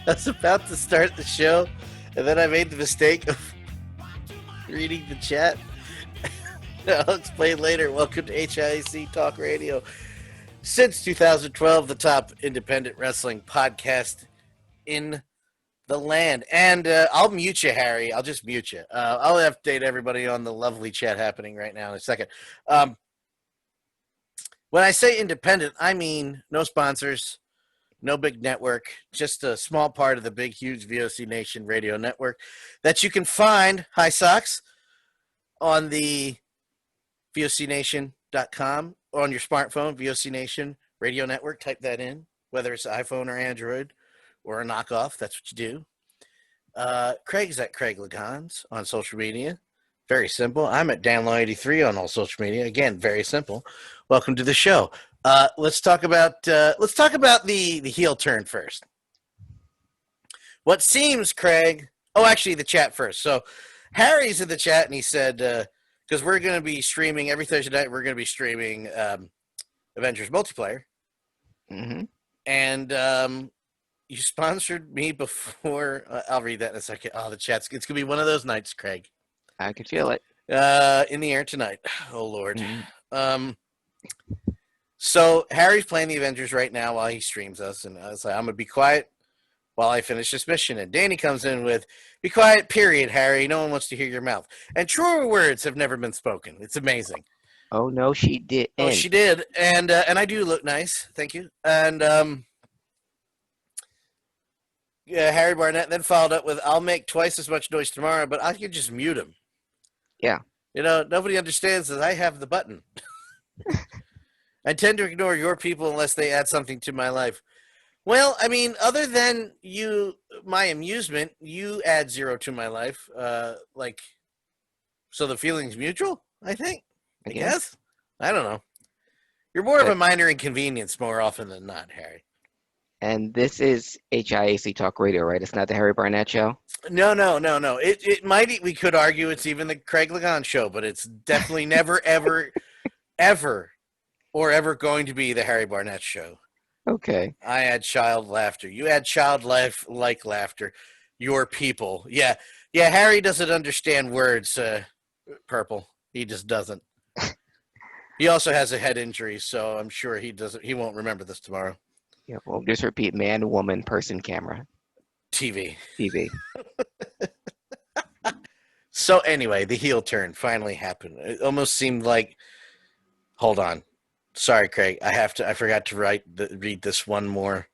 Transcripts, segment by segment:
I was about to start the show, and then I made the mistake of reading the chat. I'll explain later. Welcome to HIAC Talk Radio. Since 2012, the top independent wrestling podcast in the land. And I'll mute you, Harry. I'll just mute you. I'll update everybody on the lovely chat happening right now in a second. When I say independent, I mean no sponsors, no big network, just a small part of the big, huge VOC Nation radio network that you can find, hi socks, on the VOCNation.com or on your smartphone, VOC Nation radio network. Type that in, whether it's iPhone or Android or a knockoff. That's what you do. Craig's at Craig LoGrasso on social media. Very simple. I'm at DanLaw83 on all social media. Again, very simple. Welcome to the show. Let's talk about the heel turn first. What seems, Craig? Oh, actually, the chat first. So Harry's in the chat, and he said because we're going to be streaming every Thursday night. We're going to be streaming Avengers Multiplayer, and you sponsored me before. I'll read that in a second. Oh, the chat's it's going to be one of those nights, Craig. I can feel it. In the air tonight. Oh, Lord. So Harry's playing the Avengers right now while he streams us, and I was like, I'm going to be quiet while I finish this mission. And Danny comes in with, be quiet, period, Harry. No one wants to hear your mouth. And truer words have never been spoken. It's amazing. Oh, no, she did. Oh, she did. And I do look nice. Thank you. And yeah, Harry Barnett then followed up with, I'll make twice as much noise tomorrow, but I could just mute him. Yeah. You know, nobody understands that I have the button. I tend to ignore your people unless they add something to my life. Well, I mean, other than you, my amusement, you add zero to my life. So the feeling's mutual, I think. I guess. I don't know. You're more of a minor inconvenience more often than not, Harry. And this is HIAC Talk Radio, right? It's not the Harry Barnett Show? No. It might, we could argue it's even the Craig LoGrasso Show, but it's definitely never, ever going to be the Harry Barnett Show. Okay. I add child laughter. You add child like laughter. Your people. Yeah, Harry doesn't understand words, Purple. He just doesn't. He also has a head injury, so I'm sure he won't remember this tomorrow. Yeah, well, just repeat man, woman, person, camera. TV. So anyway, the heel turn finally happened. It almost seemed like, hold on. Sorry, Craig. I forgot to read this one more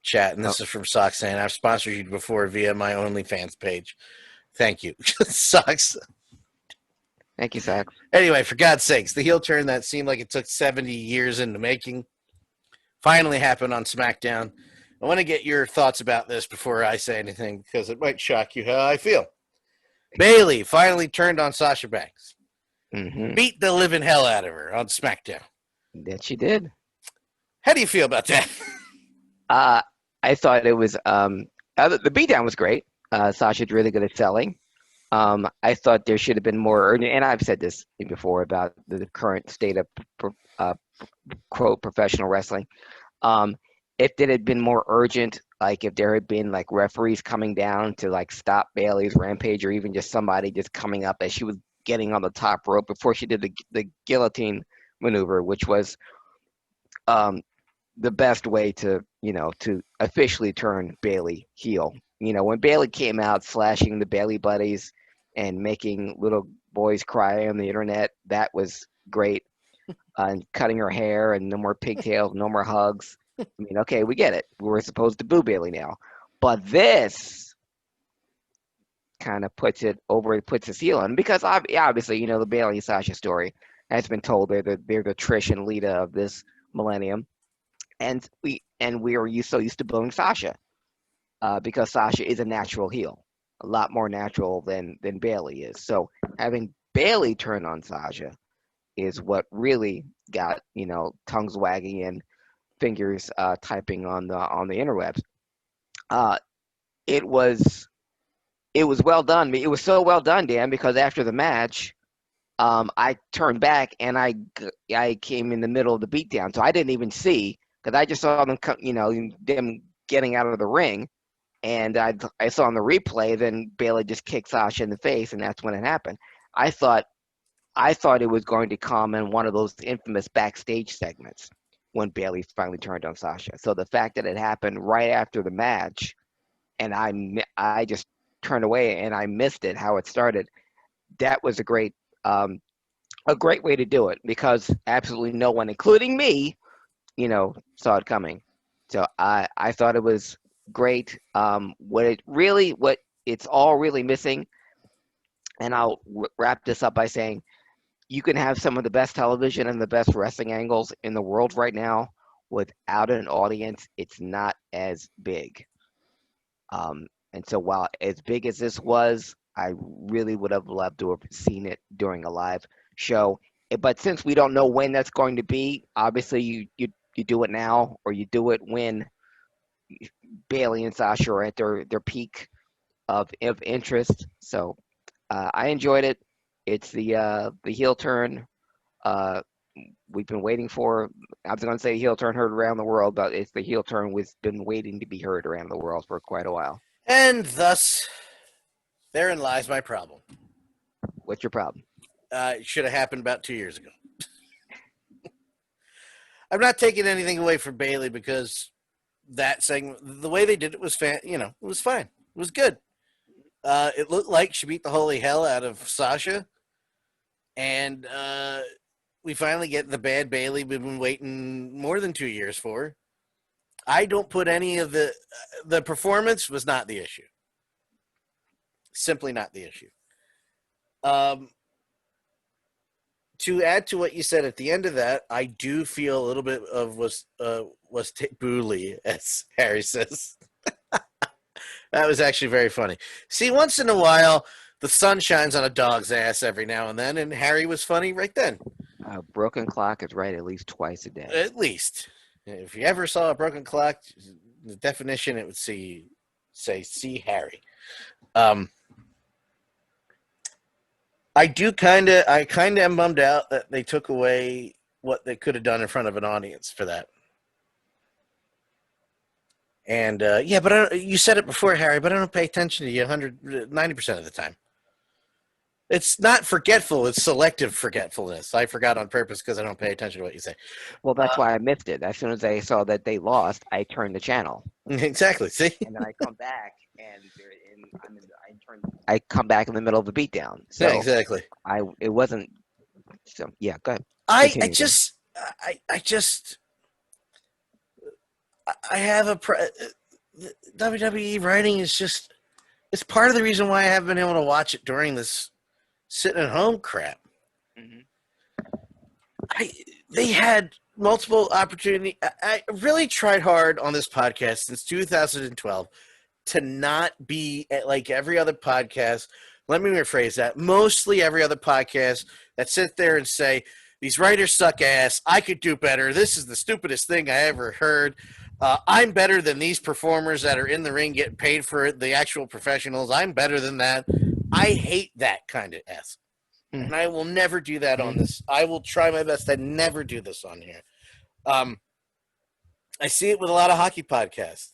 chat, and this is from Sox saying, I've sponsored you before via my OnlyFans page. Thank you. Sox. Thank you, Sox. Anyway, for God's sakes, the heel turn that seemed like it took 70 years in the making finally happened on SmackDown. I want to get your thoughts about this before I say anything, because it might shock you how I feel. Bayley finally turned on Sasha Banks. Beat the living hell out of her on SmackDown. That she did. How do you feel about that? I thought it was the beatdown was great. Sasha's really good at selling. I thought there should have been more, and I've said this before about the current state of quote professional wrestling. If it had been more urgent, like if there had been like referees coming down to like stop Bayley's rampage, or even just somebody just coming up as she was getting on the top rope before she did the guillotine maneuver, which was the best way to officially turn Bayley heel. When Bayley came out slashing the Bayley buddies and making little boys cry on the internet, that was great. And cutting her hair and no more pigtails, no more hugs. I mean, okay, we get it. We're supposed to boo Bayley now. But this kind of puts a seal on, because obviously, the Bayley and Sasha story has been told. They're the Trish and Lita of this millennium. And we are so used to booing Sasha because Sasha is a natural heel, a lot more natural than Bayley is. So having Bayley turn on Sasha is what really got tongues wagging and fingers typing on the interwebs. It was well done. It was so well done, Dan, because after the match, I turned back and I came in the middle of the beatdown, so I didn't even see, because I just saw them them getting out of the ring, And I saw on the replay, then Bayley just kicked Sasha in the face, and that's when it happened. I thought it was going to come in one of those infamous backstage segments when Bayley finally turned on Sasha. So the fact that it happened right after the match, and I just turned away and I missed it how it started. That was a great way to do it, because absolutely no one, including me, saw it coming. So I thought it was great. What it's all really missing, and I'll wrap this up by saying, you can have some of the best television and the best wrestling angles in the world right now. Without an audience, it's not as big. And so while as big as this was, I really would have loved to have seen it during a live show. But since we don't know when that's going to be, obviously you do it now, or you do it when Bayley and Sasha are at their peak of interest. So I enjoyed it. It's the heel turn we've been waiting for. I was going to say heel turn heard around the world, but it's the heel turn we've been waiting to be heard around the world for quite a while. And thus, therein lies my problem. What's your problem? It should have happened about 2 years ago. I'm not taking anything away from Bayley, because that segment, the way they did it was it was fine. It was good. It looked like she beat the holy hell out of Sasha. And we finally get the bad Bayley we've been waiting more than 2 years for. I don't put any of the performance was not the issue. Simply not the issue. To add to what you said at the end of that, I do feel a little bit of was bully, as Harry says. That was actually very funny. See, once in a while, the sun shines on a dog's ass every now and then, and Harry was funny right then. A broken clock is right at least twice a day. At least. If you ever saw a broken clock, the definition, it would say, see Harry. I kind of am bummed out that they took away what they could have done in front of an audience for that. And yeah, but you said it before, Harry, but I don't pay attention to you 190% of the time. It's not forgetful, it's selective forgetfulness. I forgot on purpose because I don't pay attention to what you say. Well, that's why I missed it. As soon as I saw that they lost, I turned the channel. Exactly. See? And then I come back, and I come back in the middle of the beatdown. So yeah, exactly. It wasn't. So yeah, go ahead. I have WWE writing is just, it's part of the reason why I haven't been able to watch it during this sitting at home crap. Mm-hmm. They had multiple opportunities. I really tried hard on this podcast since 2012 to not be like every other podcast. Let me rephrase that. Mostly every other podcast that sit there and say, these writers suck ass. I could do better. This is the stupidest thing I ever heard. I'm better than these performers that are in the ring getting paid for it, the actual professionals. I'm better than that. I hate that kind of S. And I will never do that on this. I will try my best to never do this on here. I see it with a lot of hockey podcasts,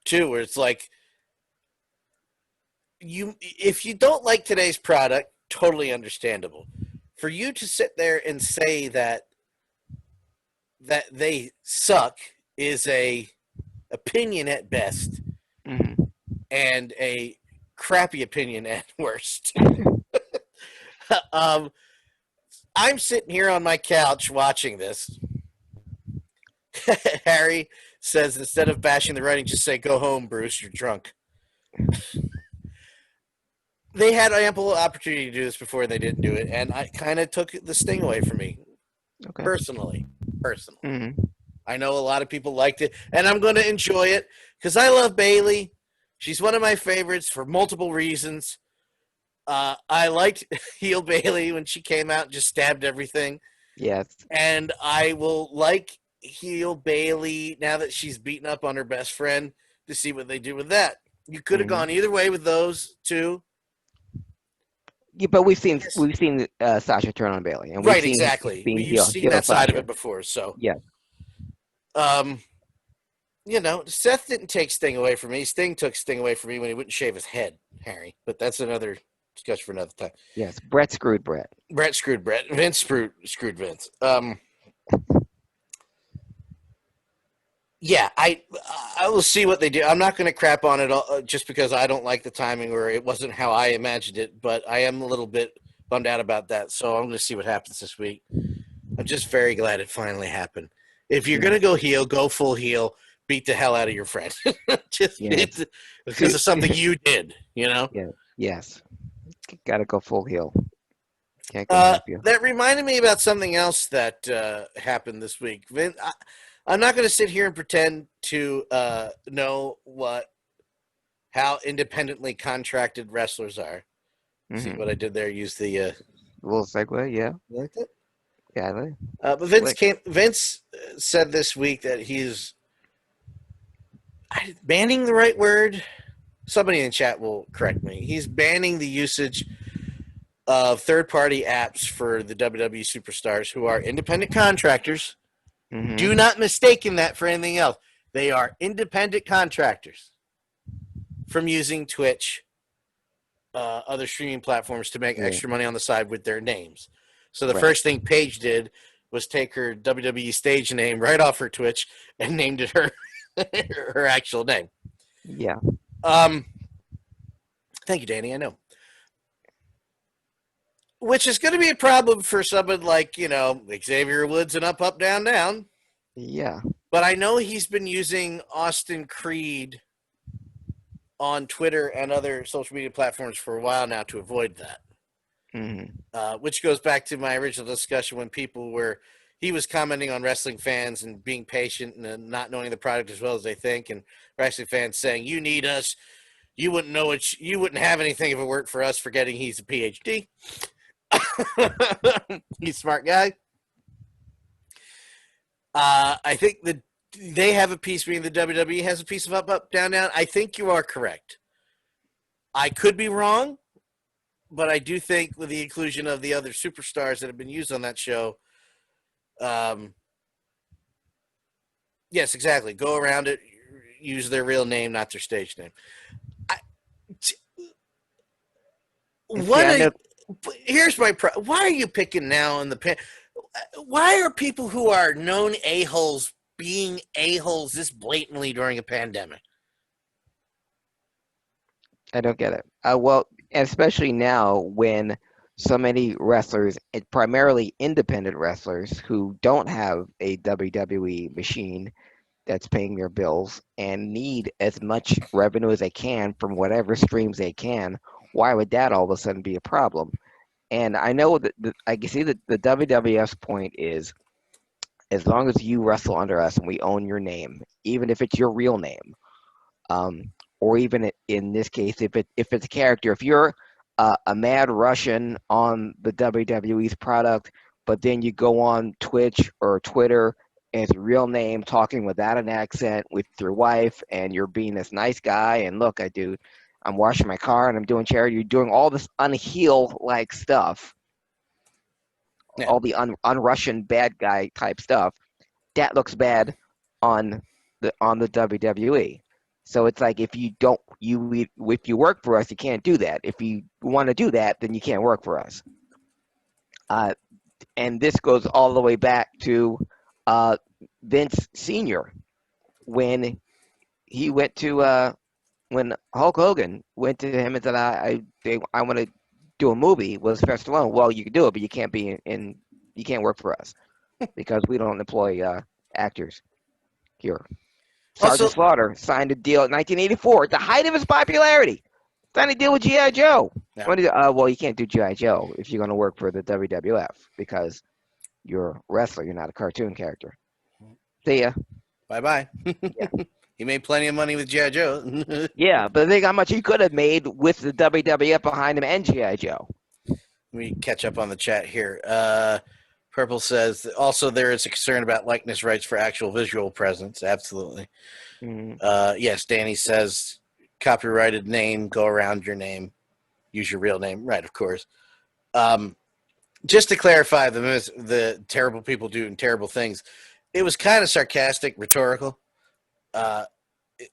too, where it's like, if you don't like today's product, totally understandable. For you to sit there and say that they suck is a opinion at best, mm-hmm. and a crappy opinion at worst. I'm sitting here on my couch watching this. Harry says, instead of bashing the writing, just say, go home, Bruce, you're drunk. They had ample opportunity to do this before, and they didn't do it, and I kind of took the sting away from me. Okay. Personally. Mm-hmm. I know a lot of people liked it, and I'm going to enjoy it because I love Bayley. She's one of my favorites for multiple reasons. I liked heel Bayley when she came out and just stabbed everything. Yes. And I will like heel Bayley now that she's beaten up on her best friend to see what they do with that. You could have gone either way with those two. Yeah, but we've seen Sasha turn on Bayley, and we've exactly. You've seen that side of it before, so yeah. Seth didn't take Sting away from me. Sting took Sting away from me when he wouldn't shave his head, Harry. But that's another discussion for another time. Yes, Brett screwed Brett. Brett screwed Brett. Vince screwed Vince. Yeah, I will see what they do. I'm not going to crap on it all, just because I don't like the timing or it wasn't how I imagined it. But I am a little bit bummed out about that. So I'm going to see what happens this week. I'm just very glad it finally happened. If you're going to go heel, go full heel. Beat the hell out of your friend. Just because of something you did, Yeah. Yes. Got to go full heel. Can't help you. That reminded me about something else that happened this week. I'm not going to sit here and pretend to know how independently contracted wrestlers are. Mm-hmm. See what I did there? Use the little segue, yeah. You like that? Yeah, I like. But Vince said this week that he's banning the right word. Somebody in the chat will correct me. He's banning the usage of third-party apps for the WWE superstars who are independent contractors. Mm-hmm. Do not mistake that for anything else. They are independent contractors from using Twitch, other streaming platforms to make extra money on the side with their names. So the first thing Paige did was take her WWE stage name right off her Twitch and named it her actual name. Yeah. Thank you, Danny. I know. Which is going to be a problem for someone like, Xavier Woods and Up, Down, Down. Yeah. But I know he's been using Austin Creed on Twitter and other social media platforms for a while now to avoid that. Mm-hmm. Which goes back to my original discussion when he was commenting on wrestling fans and being patient and not knowing the product as well as they think, and wrestling fans saying, "You need us. You wouldn't know it. You wouldn't have anything if it weren't for us." Forgetting he's a PhD. He's a smart guy. I think they have a piece, meaning the WWE has a piece of Up, Down, Down. I think you are correct. I could be wrong, but I do think with the inclusion of the other superstars that have been used on that show, yes, exactly. Go around it, use their real name, not their stage name. Here's my problem. Why are you picking now in the why are people who are known a-holes being a-holes this blatantly during a pandemic? I don't get it. Well, especially now when so many wrestlers, primarily independent wrestlers who don't have a WWE machine that's paying their bills and need as much revenue as they can from whatever streams they can, why would that all of a sudden be a problem? And I know that I can see that the WWF's point is, as long as you wrestle under us and we own your name, even if it's your real name, or even in this case, if it's a character, if you're a mad Russian on the WWE's product, but then you go on Twitch or Twitter and it's a real name, talking without an accent with your wife, and you're being this nice guy, and look, I'm washing my car and I'm doing charity. You're doing all this unheel-like stuff, all the un-Russian bad guy type stuff. That looks bad on the WWE. So it's like, if you work for us, you can't do that. If you want to do that, then you can't work for us. And this goes all the way back to Vince Sr. when he went to when Hulk Hogan went to him and said, I want to do a movie with Sylvester Stallone. Well, you can do it, but you can't you can't work for us because we don't employ actors here. Sergeant Slaughter signed a deal in 1984 at the height of his popularity. Signed a deal with G.I. Joe. Yeah. Well, you can't do G.I. Joe if you're going to work for the WWF because you're a wrestler. You're not a cartoon character. See ya. Bye-bye. Yeah. He made plenty of money with G.I. Joe. Yeah, but think how much he could have made with the WWF behind him and G.I. Joe. Let me catch up on the chat here. Purple says, also there is a concern about likeness rights for actual visual presence. Absolutely. Mm-hmm. Yes, Danny says, copyrighted name, go around your name, use your real name. Right, of course. Just to clarify, the terrible people doing terrible things, it was kind of sarcastic, rhetorical.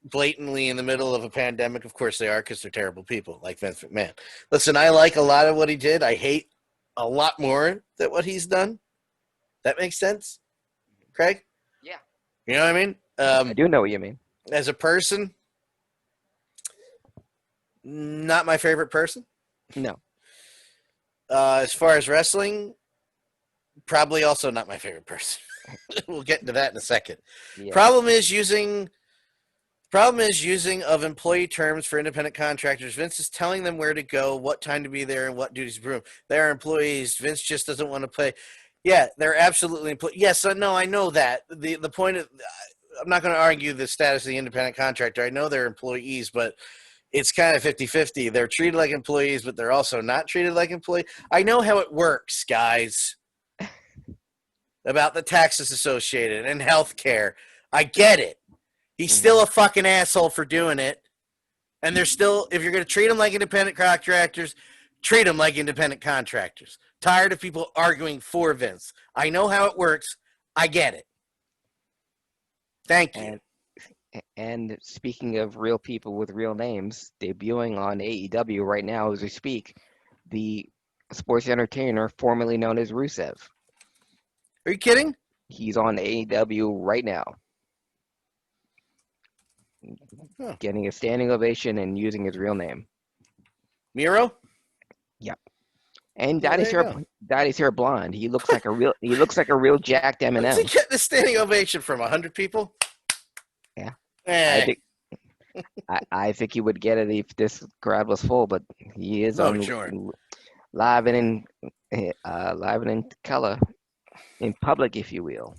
blatantly in the middle of a pandemic. Of course they are, because they're terrible people like Vince McMahon. Listen, I like a lot of what he did. I hate a lot more than what he's done. That makes sense, Craig? Yeah. You know what I mean? I do know what you mean. As a person, not my favorite person. No. As far as wrestling, probably also not my favorite person. We'll get into that in a second. Yeah. Problem is using of employee terms for independent contractors. Vince is telling them where to go, what time to be there, and what duties to perform. They're employees. Vince just doesn't want to play. Yeah, they're absolutely employees. Yes, no, I know that. The point of, I'm not going to argue the status of the independent contractor. I know they're employees, but it's kind of 50-50. They're treated like employees, but they're also not treated like employees. I know how it works, guys, about the taxes associated and health care. I get it. He's still a fucking asshole for doing it. And they're still, if you're going to treat them like independent contractors, treat them like independent contractors. Tired of people arguing for Vince. I know how it works. I get it. Thank you. And speaking of real people with real names, debuting on AEW right now as we speak, the sports entertainer formerly known as Rusev. Are you kidding? He's on AEW right now. Huh. Getting a standing ovation and using his real name. Miro? Yep. And Well, dyed his hair blonde. He looks like a real jacked Does he Eminem. get the standing ovation from 100 people? Yeah. Eh. I think he would get it if this crowd was full, but he is Oh, on sure. live and in color, in public, if you will.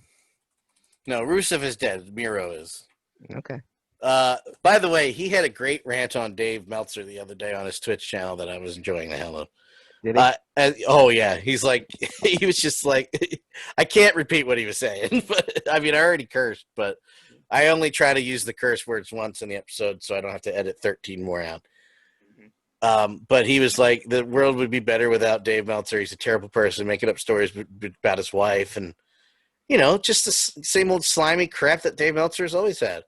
No, Rusev is dead. Miro is. Okay. By the way, he had a great rant on Dave Meltzer the other day on his Twitch channel that I was enjoying the hell of. Did he? Oh yeah, he's like, he was just like, I can't repeat what he was saying, but I mean, I already cursed, but I only try to use the curse words once in the episode, so I don't have to edit 13 more out. But he was like, the world would be better without Dave Meltzer. He's a terrible person, making up stories about his wife, and just the same old slimy crap that Dave Meltzer has always had.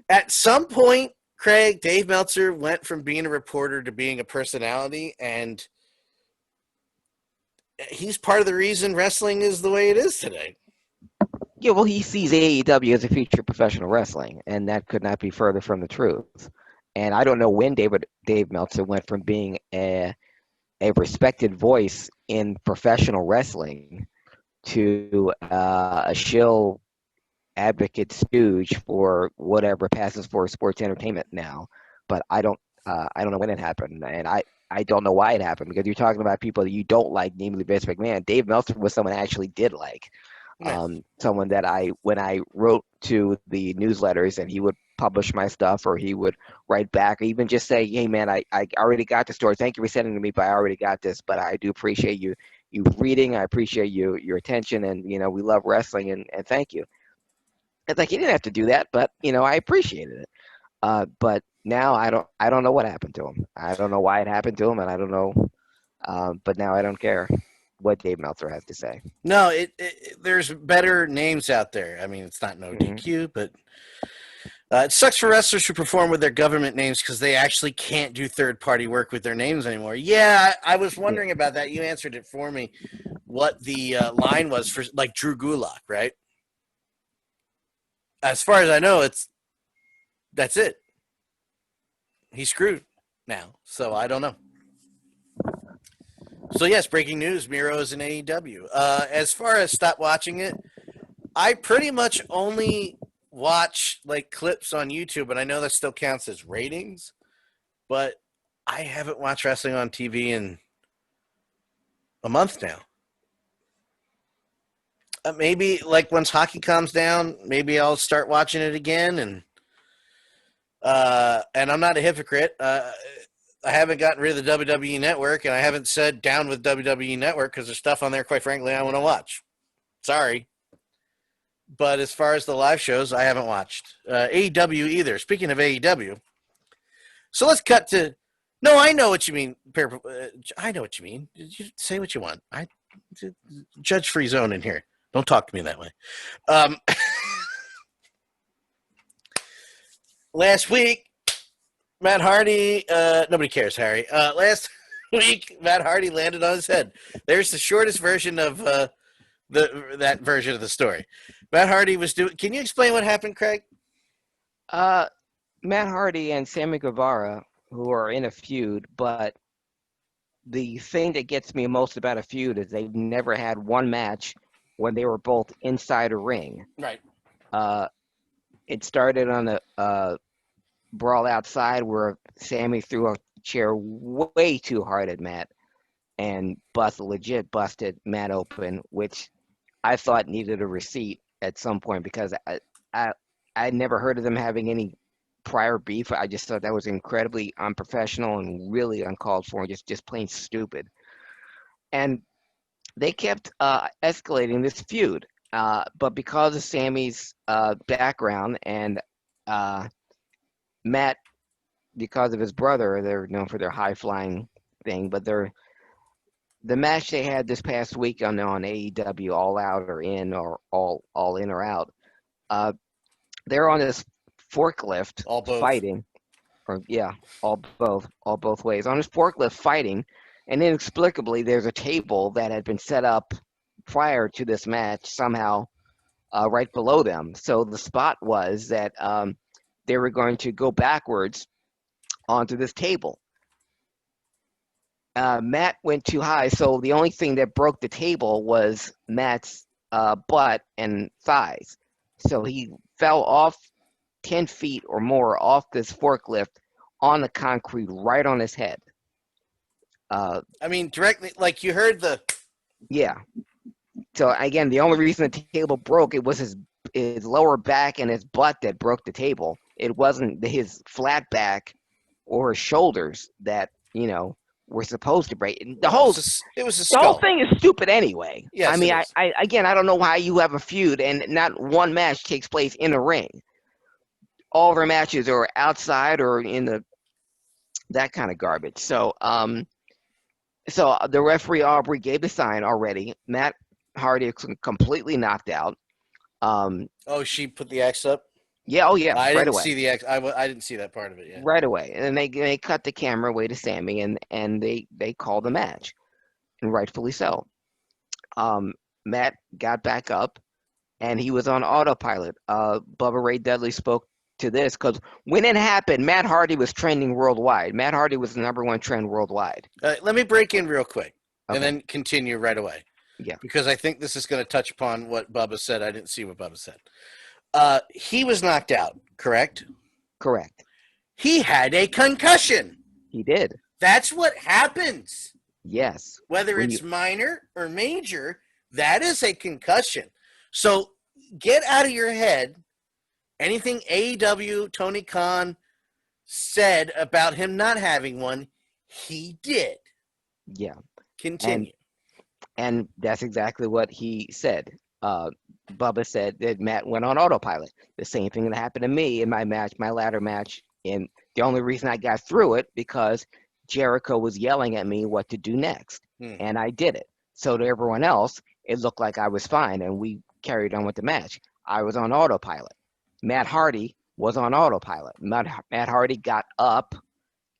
At some point, Craig, Dave Meltzer went from being a reporter to being a personality, and he's part of the reason wrestling is the way it is today. Yeah, well, he sees AEW as a future professional wrestling, and that could not be further from the truth. And I don't know when Dave Meltzer went from being a respected voice in professional wrestling to a shill advocate stooge for whatever passes for sports entertainment now. But I don't know when it happened, and I don't know why it happened, because you're talking about people that you don't like, namely Vince McMahon. Dave Meltzer was someone I actually did like. Someone that when I wrote to the newsletters and he would publish my stuff, or he would write back, or even just say, hey man, I already got the story. Thank you for sending it to me, but I already got this, but I do appreciate you reading. I appreciate your attention, and we love wrestling, and thank you. It's like, he didn't have to do that, but I appreciated it. But now I don't know what happened to him. I don't know why it happened to him, and I don't know. But now I don't care what Dave Meltzer has to say. No, there's better names out there. I mean, it's not no DQ, but it sucks for wrestlers who perform with their government names because they actually can't do third-party work with their names anymore. Yeah, I was wondering about that. You answered it for me. What the line was for, like, Drew Gulak, right? As far as I know, that's it. He's screwed now, so I don't know. So yes, breaking news: Miro is in AEW. As far as stop watching it, I pretty much only watch like clips on YouTube, and I know that still counts as ratings. But I haven't watched wrestling on TV in a month now. Maybe like once hockey calms down, maybe I'll start watching it again. And I'm not a hypocrite. I haven't gotten rid of the WWE Network, and I haven't said down with WWE Network because there's stuff on there, quite frankly, I want to watch. Sorry. But as far as the live shows, I haven't watched AEW either. Speaking of AEW, so let's cut to. No, I know what you mean. I know what you mean. You say what you want. Judge-free zone in here. Don't talk to me that way. last week, Matt Hardy, nobody cares, Harry. Last week, Matt Hardy landed on his head. There's the shortest version of that version of the story. Matt Hardy was doing. Can you explain what happened, Craig? Uh, Matt Hardy and Sammy Guevara, who are in a feud, but the thing that gets me most about a feud is they've never had one match when they were both inside a ring. Right. Uh, it started on a brawl outside where Sammy threw a chair way too hard at Matt and legit busted Matt open, which I thought needed a receipt at some point because I I'd never heard of them having any prior beef. I just thought that was incredibly unprofessional and really uncalled for and just plain stupid. And they kept escalating this feud. But because of Sammy's background and Matt, because of his brother, they're known for their high flying thing. But the match they had this past week on AEW All Out or In or All In or Out, they're on this forklift All both. fighting, or yeah, all both ways on this forklift fighting, and inexplicably there's a table that had been set up prior to this match somehow right below them. So the spot was that they were going to go backwards onto this table. Matt went too high, so the only thing that broke the table was Matt's butt and thighs. So he fell off 10 feet or more off this forklift on the concrete right on his head. I mean, directly, like you heard the. Yeah. So again, the only reason the table broke, it was his lower back and his butt that broke the table. It wasn't his flat back or his shoulders that, were supposed to break. It was a The skull. whole thing is stupid anyway. Yes, I mean, it is. I don't know why you have a feud and not one match takes place in a ring. All of our matches are outside or in that kind of garbage. So, so the referee Aubrey gave the sign already. Matt Hardy is completely knocked out. Oh, she put the X up. Yeah, oh yeah, I right didn't away. see the X. I didn't see that part of it yet. Right away, and then they cut the camera away to Sammy, and they called the match, and rightfully so. Matt got back up, and he was on autopilot. Bubba Ray Dudley spoke to this because when it happened, Matt Hardy was trending worldwide. Matt Hardy was the #1 trend worldwide. Let me break in real quick and Okay. then continue right away. Yeah. Because I think this is going to touch upon what Bubba said. I didn't see what Bubba said. He was knocked out, correct? Correct. He had a concussion. He did. That's what happens. Yes. Whether When it's minor or major, that is a concussion. So get out of your head anything AEW, Tony Khan said about him not having one. He did. Yeah. Continue. And that's exactly what he said. Bubba said that Matt went on autopilot. The same thing that happened to me in my ladder match. And the only reason I got through it because Jericho was yelling at me what to do next. And I did it. So to everyone else, it looked like I was fine. And we carried on with the match. I was on autopilot. Matt Hardy was on autopilot. Matt Hardy got up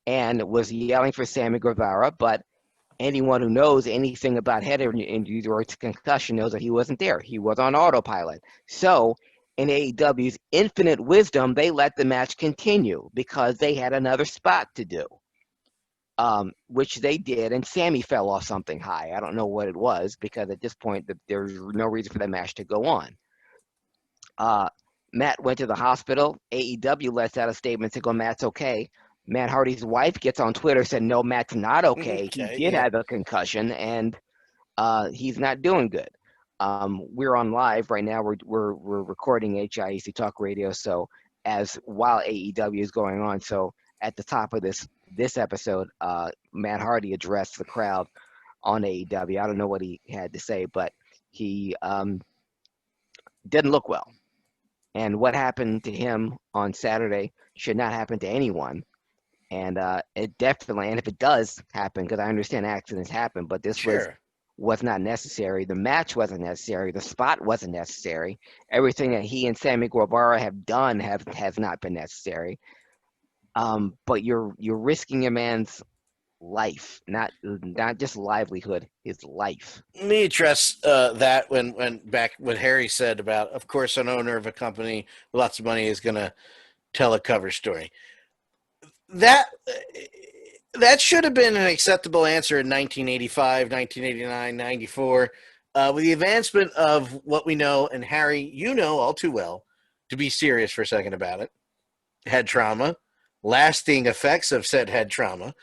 and was yelling for Sammy Guevara, but anyone who knows anything about head injuries or concussion knows that he wasn't there. He was on autopilot. So in AEW's infinite wisdom, they let the match continue because they had another spot to do, which they did. And Sammy fell off something high. I don't know what it was because at this point, there's no reason for that match to go on. Matt went to the hospital. AEW lets out a statement to go, Matt's okay. Matt Hardy's wife gets on Twitter, said, no, Matt's not okay. He did have a concussion, and he's not doing good. We're on live right now. We're recording HIAC Talk Radio, so while AEW is going on. So at the top of this episode, Matt Hardy addressed the crowd on AEW. I don't know what he had to say, but he didn't look well. And what happened to him on Saturday should not happen to anyone. And it definitely, and if it does happen, because I understand accidents happen, but this was not necessary. The match wasn't necessary. The spot wasn't necessary. Everything that he and Sammy Guevara have done has not been necessary. But you're risking a man's life, not just livelihood, his life. Let me address that when back what Harry said about, of course, an owner of a company with lots of money is going to tell a cover story. That should have been an acceptable answer in 1985, 1989, 94. With the advancement of what we know, and Harry, you know all too well, to be serious for a second about it, head trauma, lasting effects of said head trauma,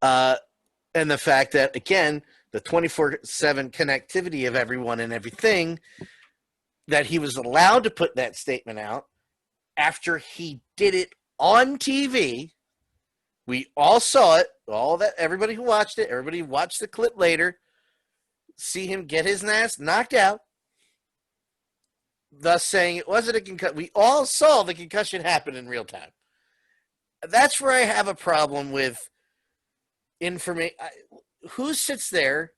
and the fact that, again, the 24/7 connectivity of everyone and everything, that he was allowed to put that statement out after he did it on TV. We all saw it, everybody who watched it, everybody who watched the clip later, see him get his ass knocked out, thus saying it wasn't a concussion. We all saw the concussion happen in real time. That's where I have a problem with information. Who sits there?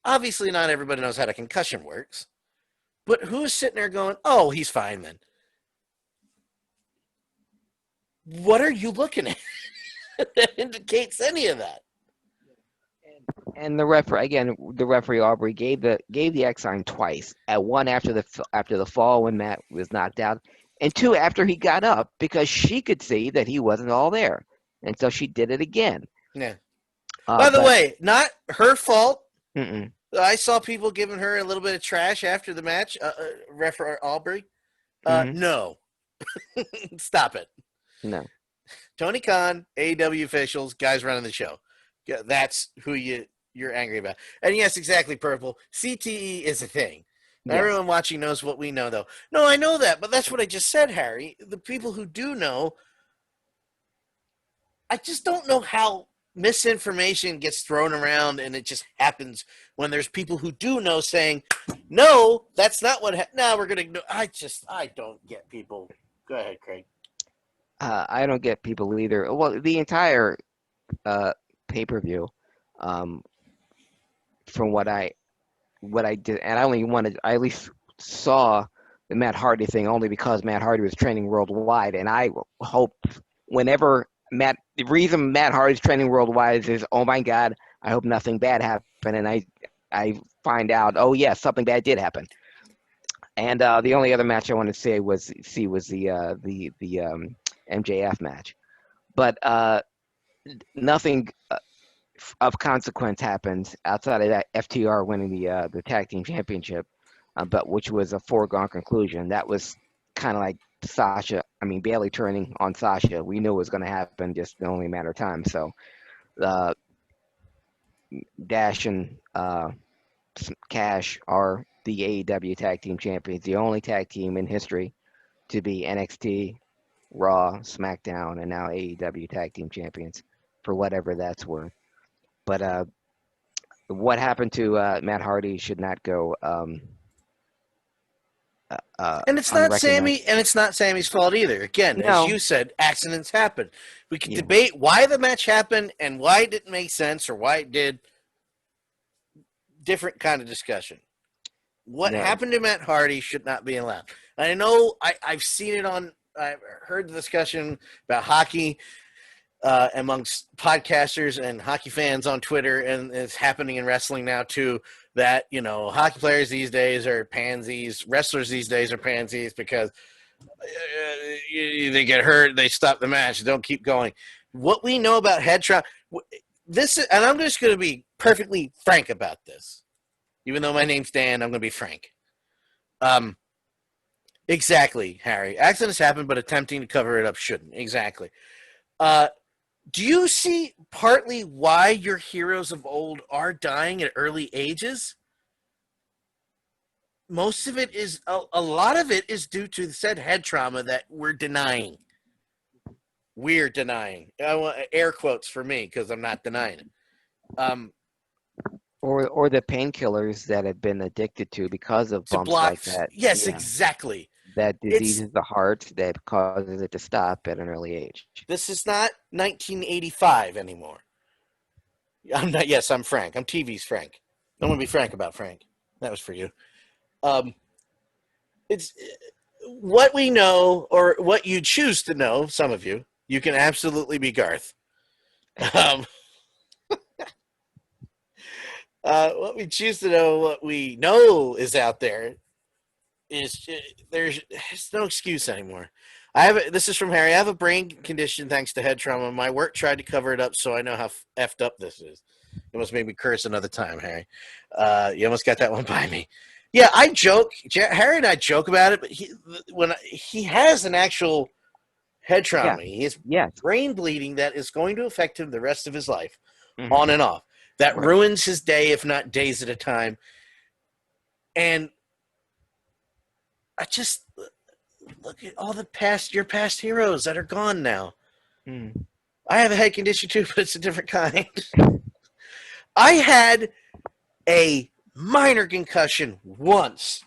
Obviously, not everybody knows how the concussion works, but who's sitting there going, "Oh, he's fine then"? What are you looking at that indicates any of that? And the referee Aubrey gave the X sign twice. At one after the fall when Matt was knocked out, and two after he got up because she could see that he wasn't all there, and so she did it again. Yeah. By the way, not her fault. Mm-mm. I saw people giving her a little bit of trash after the match. Referee Aubrey. No. Stop it. No. Tony Khan, AEW officials, guys running the show. That's who you're angry about. And yes, exactly, Purple. CTE is a thing. Yes. Everyone watching knows what we know, though. No, I know that, but that's what I just said, Harry. The people who do know, I just don't know how misinformation gets thrown around and it just happens when there's people who do know saying, no, that's not what now we're going to I don't get people. Go ahead, Craig. I don't get people either. Well, the entire pay-per-view, from what I did, and I at least saw the Matt Hardy thing only because Matt Hardy was training worldwide, and I hope whenever the reason Matt Hardy's training worldwide is, oh my God, I hope nothing bad happened, and I find out, oh yes, something bad did happen. And the only other match I wanted to see was the MJF match, but nothing of consequence happened outside of that FTR winning the tag team championship, but which was a foregone conclusion. That was kind of like Bayley turning on Sasha. We knew it was going to happen, just only a matter of time. So Dash and Cash are the AEW tag team champions, the only tag team in history to be NXT, Raw, SmackDown, and now AEW tag team champions, for whatever that's worth. But what happened to Matt Hardy should not go. And it's not Sammy, and it's not Sammy's fault either. Again, No. as you said, accidents happen. We can debate why the match happened and why it didn't make sense or why it did. Different kind of discussion. What happened to Matt Hardy should not be allowed. I know I've seen it I've heard the discussion about hockey amongst podcasters and hockey fans on Twitter, and it's happening in wrestling now too, that, hockey players these days are pansies, wrestlers these days are pansies because they get hurt, they stop the match, don't keep going. What we know about head trauma, and I'm just going to be perfectly frank about this. Even though my name's Dan, I'm going to be frank. Exactly, Harry. Accidents happen, but attempting to cover it up shouldn't. Exactly. Do you see partly why your heroes of old are dying at early ages? Most of it is, a lot of it is due to said head trauma that we're denying. We're denying. I want air quotes for me because I'm not denying it. Or the painkillers that have been addicted to because of bumps like that. Yes, exactly. That diseases the heart that causes it to stop at an early age. This is not 1985 anymore. I'm Frank. I'm TV's Frank. I'm going to be frank about Frank. That was for you. It's what we know, or what you choose to know. Some of you, you can absolutely be Garth. Um, what we choose to know, what we know is out there, is there's no excuse anymore. This is from Harry. I have a brain condition thanks to head trauma. My work tried to cover it up, so I know how effed up this is. You almost made me curse another time, Harry. You almost got that one by me. Yeah, I joke. Harry and I joke about it, but he has an actual head trauma. Yeah. He has Yes. brain bleeding that is going to affect him the rest of his life, Mm-hmm. on and off. That Right. ruins his day, if not days at a time. And I just look at all your past heroes that are gone now. Mm. I have a head condition too, but it's a different kind. I had a minor concussion once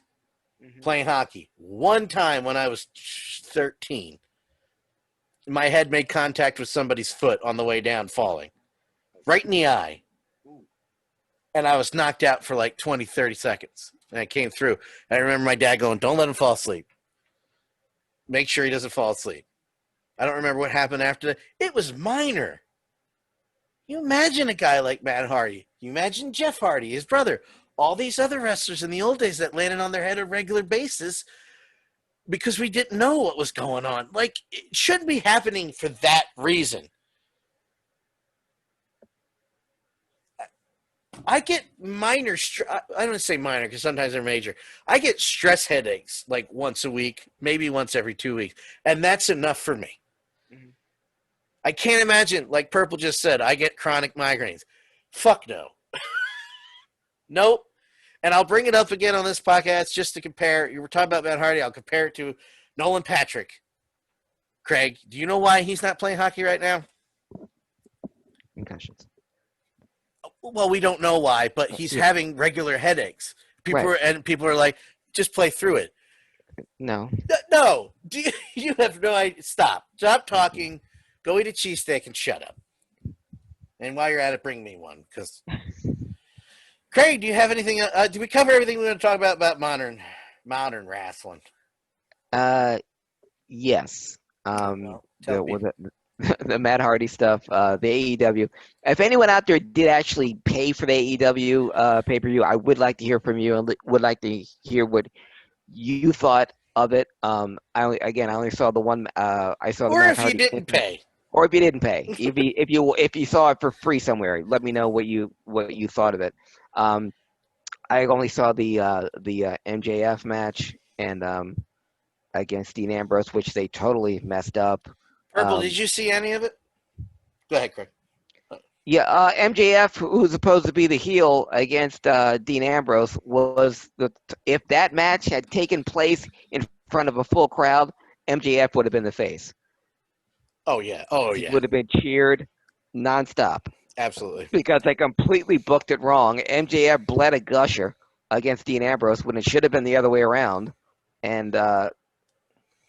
playing hockey. One time when I was 13. My head made contact with somebody's foot on the way down, falling. Right in the eye. And I was knocked out for like 20, 30 seconds. And I came through. I remember my dad going, "Don't let him fall asleep. Make sure he doesn't fall asleep." I don't remember what happened after that. It was minor. You imagine a guy like Matt Hardy. You imagine Jeff Hardy, his brother. All these other wrestlers in the old days that landed on their head on a regular basis because we didn't know what was going on. Like, it shouldn't be happening for that reason. I get minor, I don't want to say minor because sometimes they're major. I get stress headaches like once a week, maybe once every 2 weeks. And that's enough for me. Mm-hmm. I can't imagine, like Purple just said, I get chronic migraines. Fuck no. Nope. And I'll bring it up again on this podcast just to compare. You were talking about Matt Hardy. I'll compare it to Nolan Patrick. Craig, do you know why he's not playing hockey right now? Concussions. Well, we don't know why, but he's having regular headaches. People are like, just play through it. No. No. You have no idea. Stop talking. Go eat a cheesesteak and shut up. And while you're at it, bring me one. Because Craig, do you have anything? Did we cover everything we want to talk about modern wrestling? Yes. Well, the Matt Hardy stuff, the AEW. If anyone out there did actually pay for the AEW pay-per-view, I would like to hear from you and would like to hear what you thought of it. I only saw the one. I saw the or Matt if Hardy you didn't pay, or if you didn't pay, if you saw it for free somewhere, let me know what you thought of it. I only saw the MJF match and against Dean Ambrose, which they totally messed up. Purple, did you see any of it? Go ahead, Craig. Yeah, MJF, who's supposed to be the heel against Dean Ambrose, if that match had taken place in front of a full crowd, MJF would have been the face. Oh yeah, He would have been cheered nonstop. Absolutely. Because they completely booked it wrong. MJF bled a gusher against Dean Ambrose when it should have been the other way around, and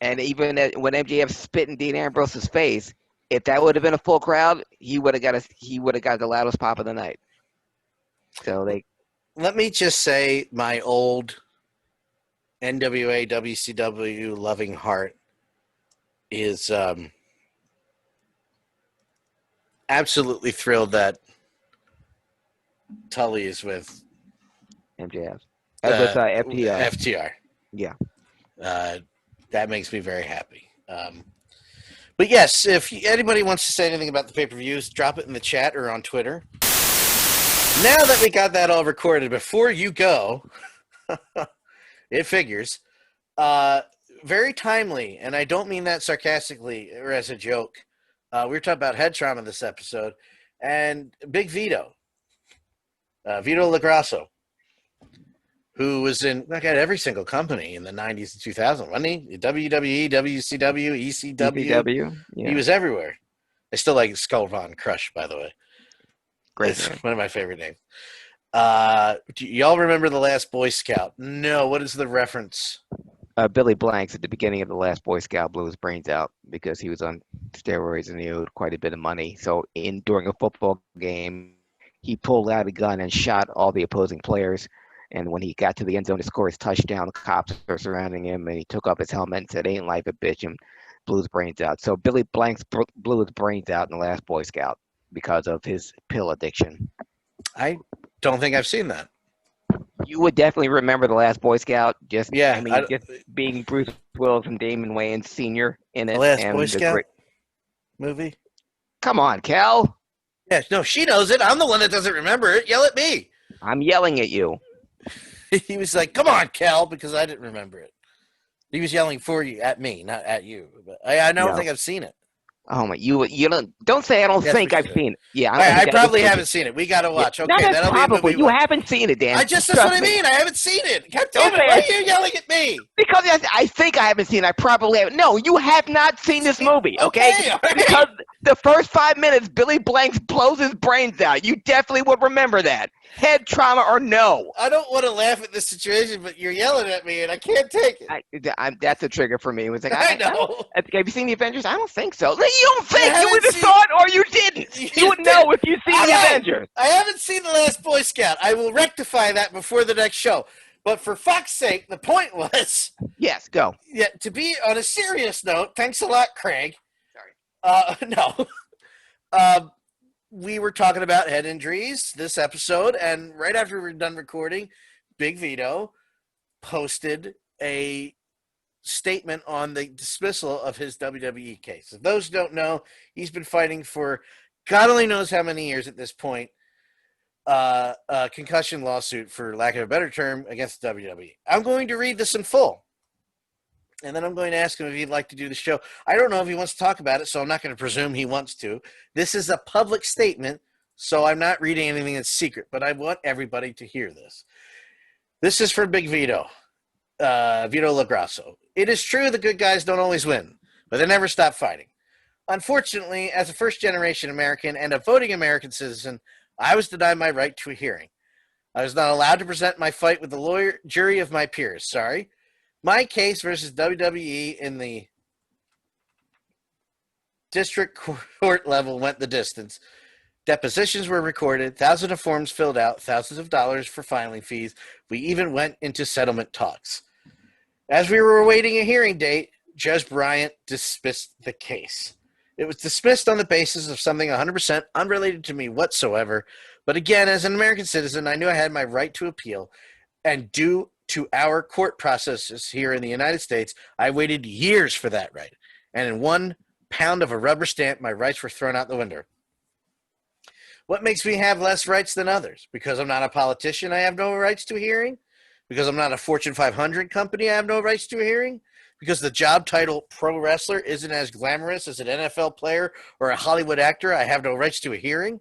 even when MJF spit in Dean Ambrose's face, if that would have been a full crowd, he would have got the loudest pop of the night. So let me just say, my old NWA WCW loving heart is absolutely thrilled that Tully is with MJF with FTR. FTR. Yeah. That makes me very happy. But yes, if anybody wants to say anything about the pay-per-views, drop it in the chat or on Twitter. Now that we got that all recorded, before you go, it figures, very timely, and I don't mean that sarcastically or as a joke. We were talking about head trauma this episode, and Big Vito, Vito LoGrasso, who was in every single company in the 90s and 2000s, wasn't he? WWE, WCW, ECW. Yeah. He was everywhere. I still like Skull Von Crush, by the way. Great. It's one of my favorite names. Do y'all remember The Last Boy Scout? No. What is the reference? Billy Blanks at the beginning of The Last Boy Scout blew his brains out because he was on steroids and he owed quite a bit of money. So during a football game, he pulled out a gun and shot all the opposing players. And when he got to the end zone to score his touchdown, the cops were surrounding him, and he took off his helmet and said, "Ain't life a bitch," and blew his brains out. So Billy Blanks blew his brains out in the last Boy Scout because of his pill addiction. I don't think I've seen that. You would definitely remember the last Boy Scout. Just Yeah, just being Bruce Willis and Damon Wayans Sr. in it. The Last and Boy Scout movie. Come on, Cal. Yeah, no, she knows it. I'm the one that doesn't remember it. Yell at me. I'm yelling at you. He was like, "Come on, Cal," because I didn't remember it. He was yelling for you at me, not at you. But I don't think I've seen it. Oh my! You don't say I don't think I've seen it. Yeah, I probably haven't seen it. We got to watch. Okay, that'll probably be you haven't seen it, Dan. That's what I mean. I haven't seen it. God damn it! Why are you yelling at me? Because I think I haven't seen it. I probably haven't. No, you have not seen this movie. Okay. Because the first 5 minutes, Billy Blanks blows his brains out. You definitely would remember that. Head trauma or no. I don't want to laugh at this situation, but you're yelling at me, and I can't take it. That's a trigger for me. It was like, I know. Have you seen the Avengers? I don't think so. You don't think? You either saw it or you didn't. You would know if you've seen the Avengers. I haven't seen The Last Boy Scout. I will rectify that before the next show. But for fuck's sake, the point was... Yes, go. Yeah, to be on a serious note, thanks a lot, Craig. Sorry. No. We were talking about head injuries this episode, and right after we were done recording, Big Vito posted a statement on the dismissal of his WWE case. If those who don't know, he's been fighting for God only knows how many years at this point, a concussion lawsuit, for lack of a better term, against the WWE. I'm going to read this in full, and then I'm going to ask him if he'd like to do the show. I don't know if he wants to talk about it, so I'm not going to presume he wants to. This is a public statement, so I'm not reading anything that's secret, but I want everybody to hear this. This is for Big Vito, Vito LoGrasso. It is true the good guys don't always win, but they never stop fighting. Unfortunately, as a first-generation American and a voting American citizen, I was denied my right to a hearing. I was not allowed to present my fight with the jury of my peers. Sorry. My case versus WWE in the district court level went the distance. Depositions were recorded, thousands of forms filled out, thousands of dollars for filing fees. We even went into settlement talks. As we were awaiting a hearing date, Judge Bryant dismissed the case. It was dismissed on the basis of something 100% unrelated to me whatsoever. But again, as an American citizen, I knew I had my right to appeal. And due to our court processes here in the United States, I waited years for that right. And in 1 pound of a rubber stamp, my rights were thrown out the window. What makes me have less rights than others? Because I'm not a politician, I have no rights to a hearing? Because I'm not a Fortune 500 company, I have no rights to a hearing? Because the job title pro wrestler isn't as glamorous as an NFL player or a Hollywood actor, I have no rights to a hearing?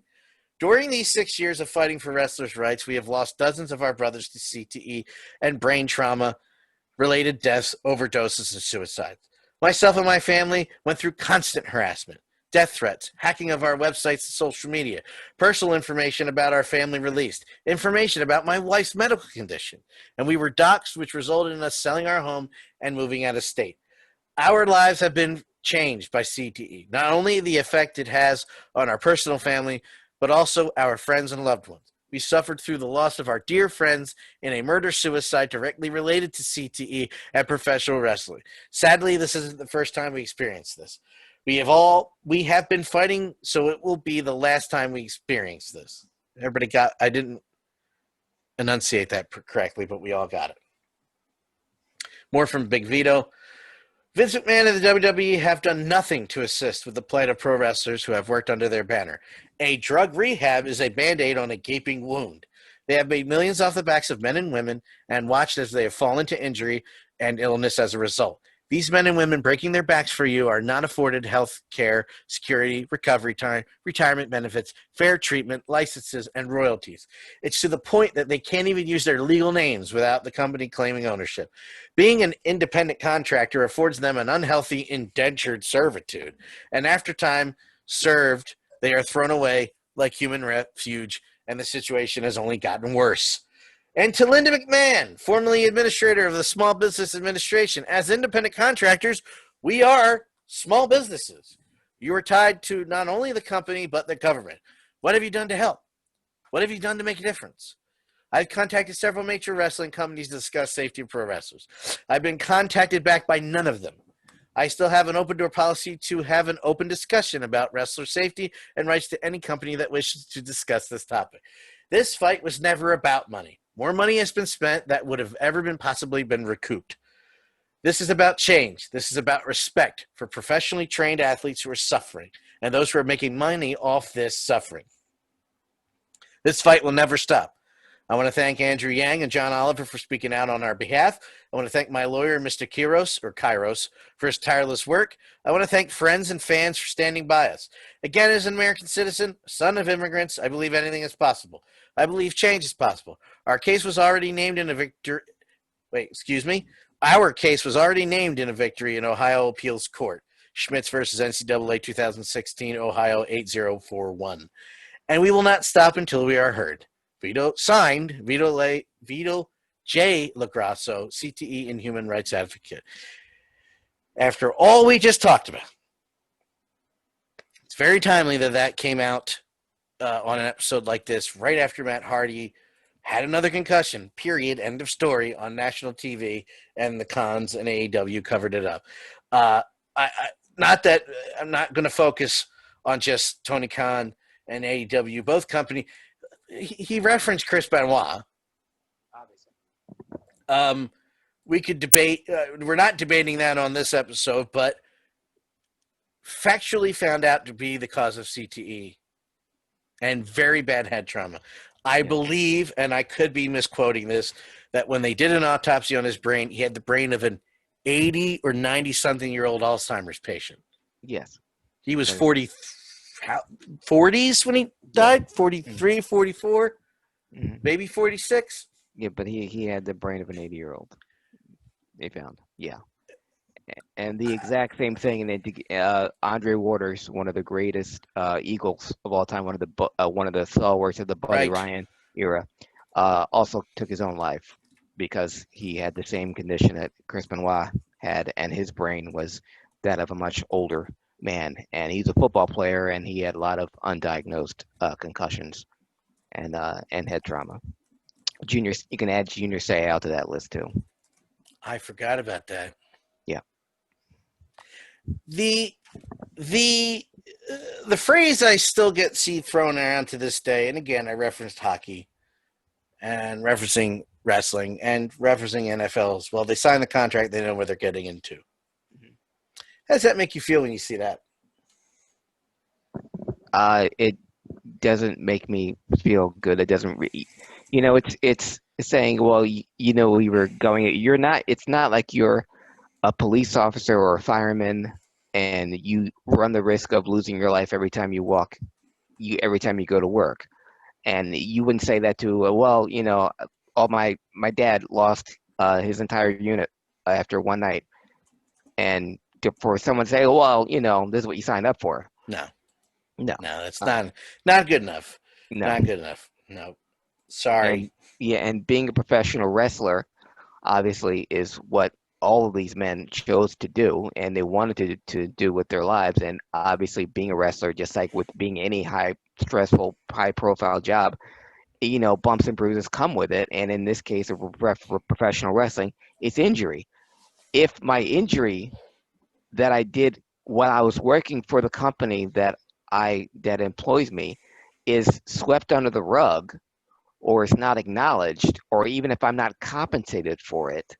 During these 6 years of fighting for wrestlers' rights, we have lost dozens of our brothers to CTE and brain trauma-related deaths, overdoses, and suicides. Myself and my family went through constant harassment, death threats, hacking of our websites and social media, personal information about our family released, information about my wife's medical condition, and we were doxxed, which resulted in us selling our home and moving out of state. Our lives have been changed by CTE, not only the effect it has on our personal family, but also our friends and loved ones. We suffered through the loss of our dear friends in a murder-suicide directly related to CTE and professional wrestling. Sadly, this isn't the first time we experienced this. We have been fighting, so it will be the last time we experience this. Everybody got, I didn't enunciate that correctly, but we all got it. More from Big Vito. Vince McMahon and the WWE have done nothing to assist with the plight of pro wrestlers who have worked under their banner. A drug rehab is a Band-Aid on a gaping wound. They have made millions off the backs of men and women and watched as they have fallen to injury and illness as a result. These men and women breaking their backs for you are not afforded health care, security, recovery time, retirement benefits, fair treatment, licenses, and royalties. It's to the point that they can't even use their legal names without the company claiming ownership. Being an independent contractor affords them an unhealthy indentured servitude. And after time served, they are thrown away like human refuge, and the situation has only gotten worse. And to Linda McMahon, formerly administrator of the Small Business Administration, as independent contractors, we are small businesses. You are tied to not only the company, but the government. What have you done to help? What have you done to make a difference? I've contacted several major wrestling companies to discuss safety of pro wrestlers. I've been contacted back by none of them. I still have an open door policy to have an open discussion about wrestler safety and rights to any company that wishes to discuss this topic. This fight was never about money. More money has been spent that would have ever been possibly been recouped. This is about change. This is about respect for professionally trained athletes who are suffering and those who are making money off this suffering. This fight will never stop. I want to thank Andrew Yang and John Oliver for speaking out on our behalf. I want to thank my lawyer, Mr. Kairos, for his tireless work. I want to thank friends and fans for standing by us. Again, as an American citizen, son of immigrants, I believe anything is possible. I believe change is possible. Our case was already named in a victory. Our case was already named in a victory in Ohio Appeals Court. Schmitz versus NCAA 2016, Ohio 8041. And we will not stop until we are heard. Vito J. LoGrasso, CTE and human rights advocate. After all we just talked about, it's very timely that came out on an episode like this right after Matt Hardy had another concussion, period, end of story, on national TV, and the Khans and AEW covered it up. Not that I'm not going to focus on just Tony Khan and AEW, both company. He referenced Chris Benoit. Obviously. We could debate. We're not debating that on this episode, but factually found out to be the cause of CTE and very bad head trauma. I believe, and I could be misquoting this, that when they did an autopsy on his brain, he had the brain of an 80 or 90-something-year-old Alzheimer's patient. Yes. He was 40s when he died, 43, 44, maybe 46. Yeah, but he had the brain of an 80-year-old. They found, yeah. And the exact same thing. And Andre Waters, one of the greatest Eagles of all time, one of the stalwarts of the Buddy Ryan era, also took his own life because he had the same condition that Chris Benoit had, and his brain was that of a much older man. And he's a football player, and he had a lot of undiagnosed concussions and head trauma. You can add Junior Seau to that list too. I forgot about that. Yeah. The phrase I still get thrown around to this day, and again I referenced hockey and referencing wrestling and referencing NFL as well. They sign the contract, they know what they're getting into. How does that make you feel when you see that? It doesn't make me feel good. It doesn't it's saying, well, we were going, you're not, it's not like you're a police officer or a fireman and you run the risk of losing your life every time you go to work. And you wouldn't say that to, my dad lost his entire unit after one night. And for someone to say, well, this is what you signed up for. No, that's not good enough. No. Not good enough. No, sorry. And being a professional wrestler, obviously, is what all of these men chose to do, and they wanted to do with their lives. And obviously, being a wrestler, just like with being any stressful, high-profile job, bumps and bruises come with it. And in this case of professional wrestling, it's injury. If my injury that I did when I was working for the company that employs me is swept under the rug, or is not acknowledged, or even if I'm not compensated for it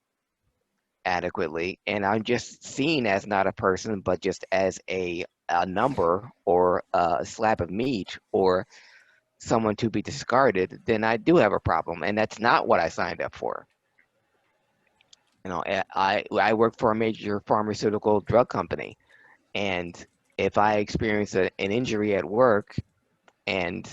adequately, and I'm just seen as not a person, but just as a number or a slab of meat or someone to be discarded, then I do have a problem, and that's not what I signed up for. I work for a major pharmaceutical drug company, and if I experience an injury at work and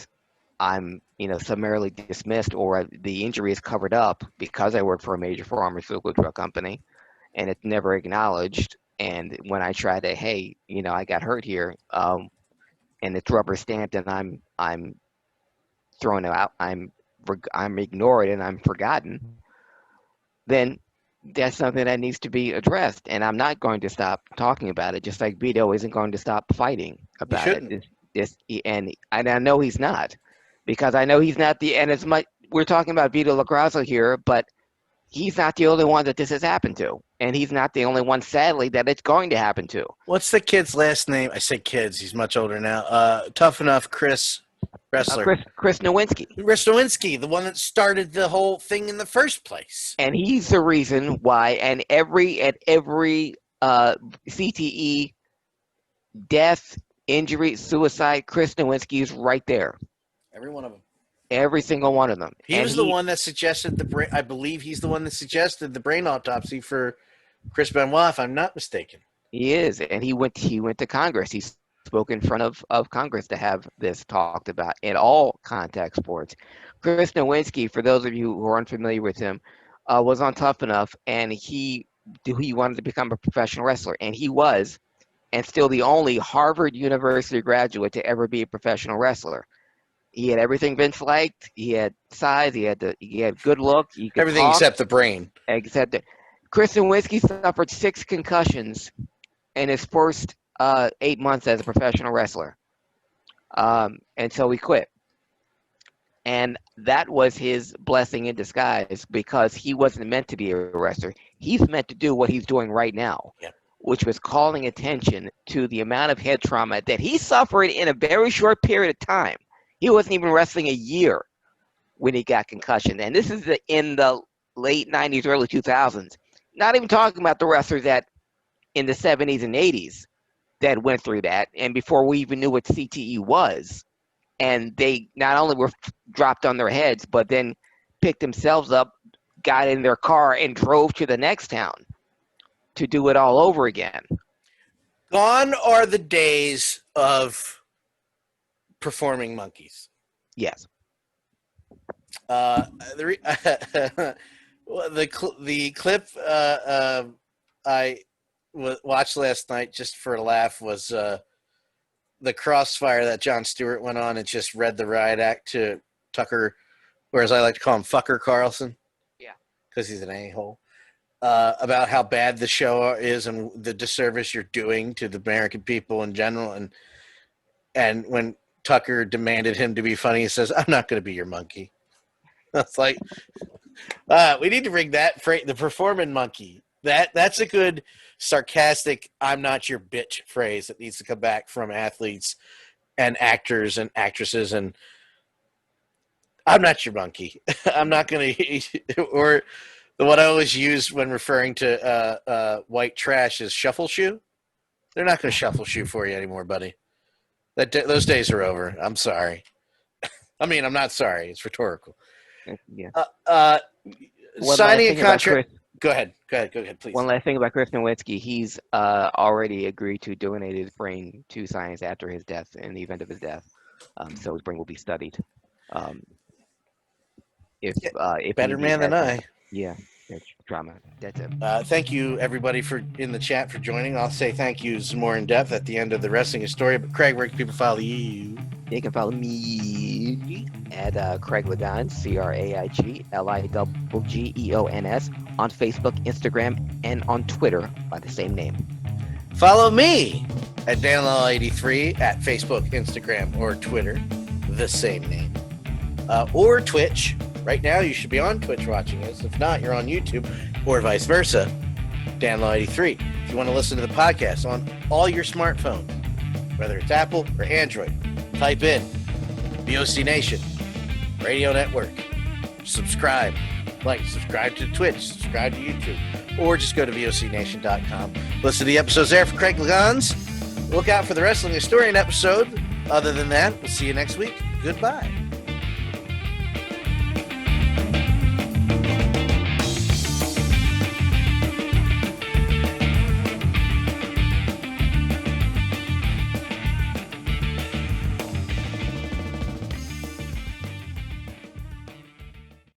I'm summarily dismissed, or the injury is covered up because I work for a major pharmaceutical drug company and it's never acknowledged, and when I try to, hey, I got hurt here, and it's rubber stamped and I'm thrown out, I'm ignored and I'm forgotten, then that's something that needs to be addressed, and I'm not going to stop talking about it, just like Vito isn't going to stop fighting about it. And I know he's not. because I know he's not and as much we're talking about Vito LoGrasso here, but he's not the only one that this has happened to, and he's not the only one, sadly, that it's going to happen to. What's the kid's last name? I say kids. He's much older now. Tough Enough Chris wrestler. Chris Nowinski. Chris Nowinski, the one that started the whole thing in the first place. And he's the reason why. And every CTE death, injury, suicide, Chris Nowinski is right there. Every one of them. Every single one of them. He was the one that suggested I believe he's the one that suggested the brain autopsy for Chris Benoit, if I'm not mistaken. He is, and he went to Congress. He spoke in front of Congress to have this talked about in all contact sports. Chris Nowinski, for those of you who are unfamiliar with him, was on Tough Enough, and he wanted to become a professional wrestler, and he was, and still the only Harvard University graduate to ever be a professional wrestler. He had everything Vince liked. He had size. He had good look. He could everything talk, except the brain. Except that Chris Nowinski suffered 6 concussions in his first 8 months as a professional wrestler, and so he quit. And that was his blessing in disguise, because he wasn't meant to be a wrestler. He's meant to do what he's doing right now, which was calling attention to the amount of head trauma that he suffered in a very short period of time. He wasn't even wrestling a year when he got concussion. And this is in the late 90s, early 2000s. Not even talking about the wrestlers that in the 70s and 80s that went through that, and before we even knew what CTE was. And they not only were dropped on their heads, but then picked themselves up, got in their car, and drove to the next town to do it all over again. Gone are the days of performing monkeys. Yes. The clip I watched last night just for a laugh was the crossfire that Jon Stewart went on and just read the riot act to Tucker, or as I like to call him, Fucker Carlson. Yeah. Because he's an a-hole. About how bad the show is and the disservice you're doing to the American people in general. And when Tucker demanded him to be funny, he says, "I'm not going to be your monkey." That's like, we need to bring that the performing monkey. That's a good sarcastic "I'm not your bitch" phrase that needs to come back from athletes and actors and actresses. And I'm not your monkey. I'm not going to, or what I always use when referring to white trash is shuffle shoe. They're not going to shuffle shoe for you anymore, buddy. Those days are over. I'm sorry. I mean, I'm not sorry. It's rhetorical. Yeah. Signing a contract. Go ahead, please. One last thing about Chris Nowinski. He's already agreed to donate his brain to science after his death, in the event of his death. So his brain will be studied. If better man than I. Yeah, that's drama. That's it. Thank you, everybody, in the chat for joining. I'll say thank yous more in depth at the end of the wrestling story. But Craig, where can people follow you? You can follow me at Craig Lagans, CraigLiggeons, on Facebook, Instagram, and on Twitter by the same name. Follow me at DanLaw83 at Facebook, Instagram, or Twitter, the same name. Or Twitch. Right now, you should be on Twitch watching us. If not, you're on YouTube, or vice versa, DanLaw83. If you want to listen to the podcast on all your smartphones, whether it's Apple or Android, type in VOC Nation Radio Network. Subscribe to Twitch, subscribe to YouTube, or just go to VOCNation.com. Listen to the episodes there. For Craig Lagans, look out for the Wrestling Historian episode. Other than that, we'll see you next week. Goodbye.